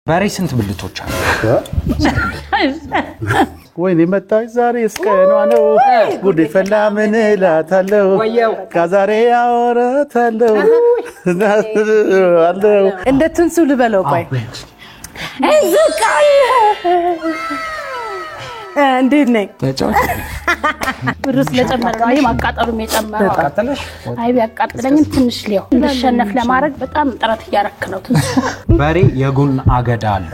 ባሬ ስንት ብልቶች አሉ ወይኔ መጣይ ዛሬ እስከኗ ነው ጉድ ፈላ ምን እላታለሁ ከዛሬ አወራታለሁ አለው እንደ ትንሱ ልበለው ቆይ እዝቃለ እንዴት ነኝ ተጫውት ብሩስ ለጨመረ ነው ማቃጠሉም የጨመረው አቃጠለሽ አይ ቢያቃጥለኝ ትንሽ ሊው እንደሸነፍ ለማድረግ በጣም ጥረት ያረክ ነው ትንሱ ባሬ የጎን አገዳ አለ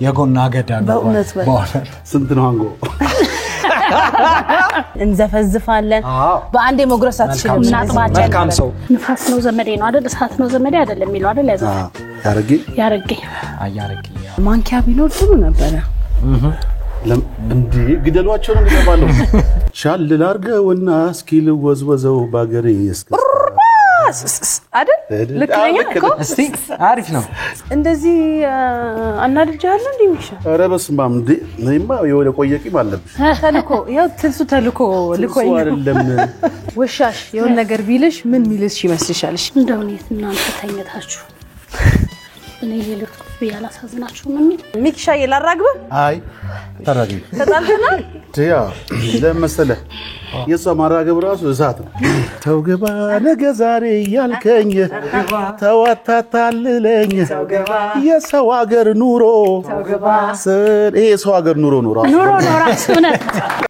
የጎን አገዳ ነው በእውነት ስንት ነው አንጎ እንዘፈዝፋለን በአንዴ መጉረስ አትችልም እናጥባለን መልካም ሰው ንፋስ ነው ዘመዴ ነው አይደል እሳት ነው ዘመዴ አይደል የሚለው አይደል ያረጊ አያረጊ ማንኪያ ቢኖር ጥሩ ነበር እንዴ ግደሏቸው ነው የሚባለው ሻል ላርገውና እስኪል ወዝወዘው ባገሬ እስከ አይደል ልክነኛ እኮ እስቲ አሪፍ ነው እንደዚህ አናድጃለሁ እንዴ ሚሻ ኧረ በስማም እንዴ ነይማ የወለ ቆየቂ ማለብሽ ተልኮ ያው ትንሱ ተልኮ ልኮኝ አይደለም ወሻሽ የሆነ ነገር ቢልሽ ምን ሚልሽ ይመስልሻል እንደው ነው እናንተ ተኝታችሁ እኔ ልልኩ ያላሳዝናችሁ ምን ሚክሻ ይላራግበ አይ ተራጊ ተጣልተና ያ ለምሳሌ የሰማራገብ ራሱ እሳት ነው ተውገባ ነገ ዛሬ ያልከኝ ተዋታታልለኝ የሰው ሀገር ኑሮ ተውገባ የሰው ሀገር ኑሮ ራሱ ነው